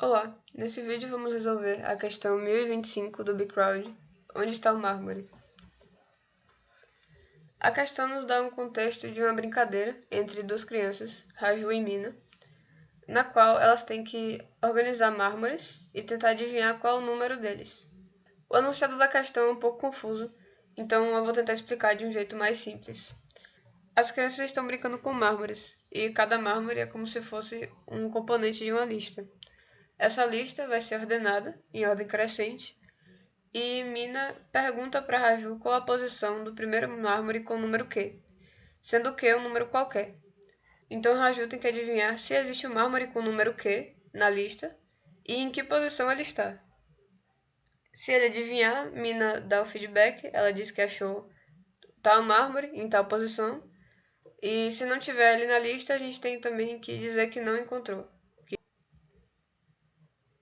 Olá, nesse vídeo vamos resolver a questão 1025 do Bcrowd, onde está o mármore. A questão nos dá um contexto de uma brincadeira entre duas crianças, Raju e Mina, na qual elas têm que organizar mármores e tentar adivinhar qual é o número deles. O enunciado da questão é um pouco confuso, então eu vou tentar explicar de um jeito mais simples. As crianças estão brincando com mármores, e cada mármore é como se fosse um componente de uma lista. Essa lista vai ser ordenada em ordem crescente e Mina pergunta para Raju qual a posição do primeiro mármore com o número Q, sendo Q um número qualquer. Então Raju tem que adivinhar se existe um mármore com o número Q na lista e em que posição ele está. Se ele adivinhar, Mina dá o feedback, ela diz que achou tal mármore em tal posição, e se não tiver ali na lista, a gente tem também que dizer que não encontrou.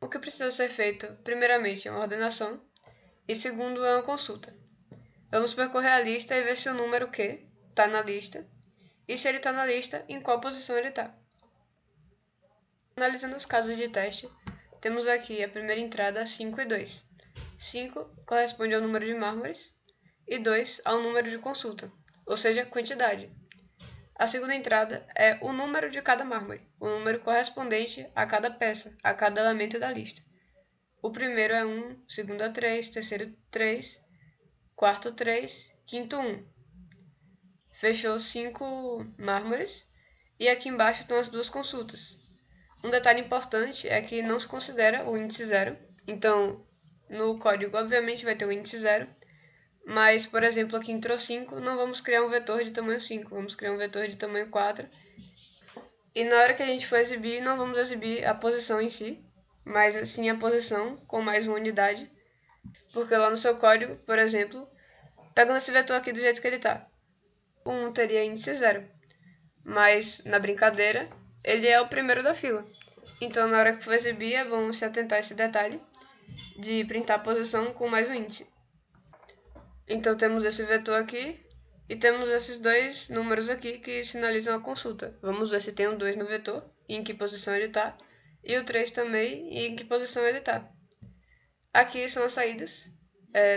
O que precisa ser feito, primeiramente, é uma ordenação, e segundo, é uma consulta. Vamos percorrer a lista e ver se o número Q está na lista, e se ele está na lista, em qual posição ele está. Analisando os casos de teste, temos aqui a primeira entrada 5 e 2. 5 corresponde ao número de mármores, e 2 ao número de consulta, ou seja, quantidade. A segunda entrada é o número de cada mármore, o número correspondente a cada peça, a cada elemento da lista. O primeiro é 1, segundo é 3, terceiro 3, quarto 3, quinto 1. Fechou 5 mármores e aqui embaixo estão as duas consultas. Um detalhe importante é que não se considera o índice zero, então no código obviamente vai ter o índice zero, mas, por exemplo, aqui entrou 5, não vamos criar um vetor de tamanho 5, vamos criar um vetor de tamanho 4. E na hora que a gente for exibir, não vamos exibir a posição em si, mas sim a posição com mais uma unidade, porque lá no seu código, por exemplo, pegando esse vetor aqui do jeito que ele está, 1 teria índice 0, mas na brincadeira ele é o primeiro da fila. Então na hora que for exibir é bom se atentar a esse detalhe de printar a posição com mais um índice. Então temos esse vetor aqui e temos esses dois números aqui que sinalizam a consulta. Vamos ver se tem um 2 no vetor e em que posição ele está, e o 3 também e em que posição ele está. Aqui são as saídas,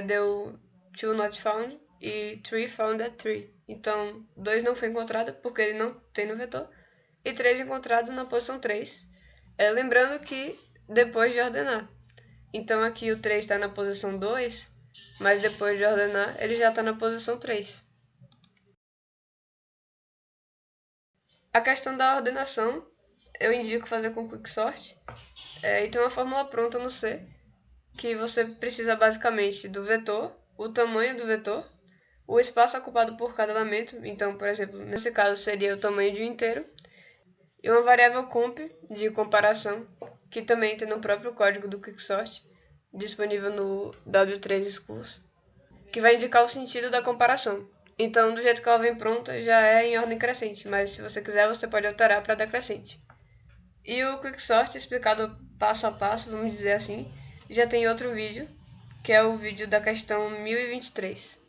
deu 2 not found e 3 found at 3. Então 2 não foi encontrado porque ele não tem no vetor, e 3 encontrado na posição 3. Lembrando que depois de ordenar. Então aqui o 3 está na posição 2, mas depois de ordenar ele já está na posição 3. A questão da ordenação eu indico fazer com Quicksort, e tem uma fórmula pronta no C, que você precisa basicamente do vetor, o tamanho do vetor, o espaço ocupado por cada elemento, então, por exemplo, nesse caso seria o tamanho de um inteiro, e uma variável comp de comparação, que também tem no próprio código do Quicksort, disponível no W3Schools, que vai indicar o sentido da comparação. Então, do jeito que ela vem pronta, já é em ordem crescente, mas se você quiser, você pode alterar para decrescente. E o Quicksort, explicado passo a passo, vamos dizer assim, já tem outro vídeo, que é o vídeo da questão 1023.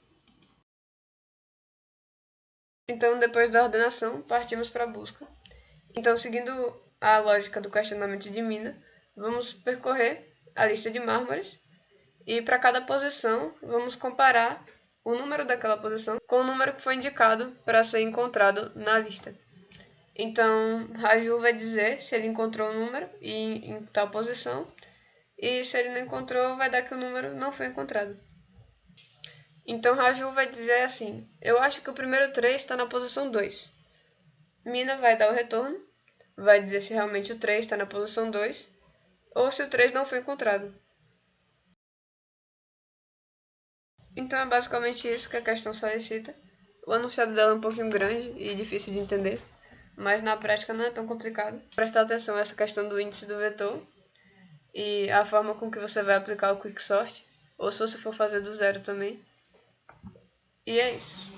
Então, depois da ordenação, partimos para a busca. Então, seguindo a lógica do questionamento de Mina, vamos percorrer a lista de mármores e para cada posição vamos comparar o número daquela posição com o número que foi indicado para ser encontrado na lista. Então, Raju vai dizer se ele encontrou o número em tal posição, e se ele não encontrou, vai dar que o número não foi encontrado. Então, Raju vai dizer assim: eu acho que o primeiro 3 está na posição 2. Mina vai dar o retorno, vai dizer se realmente o 3 está na posição 2 ou se o 3 não foi encontrado. Então é basicamente isso que a questão solicita. O enunciado dela é um pouquinho grande e difícil de entender, mas na prática não é tão complicado. Prestar atenção a essa questão do índice do vetor e a forma com que você vai aplicar o Quicksort, ou se você for fazer do zero também. E é isso.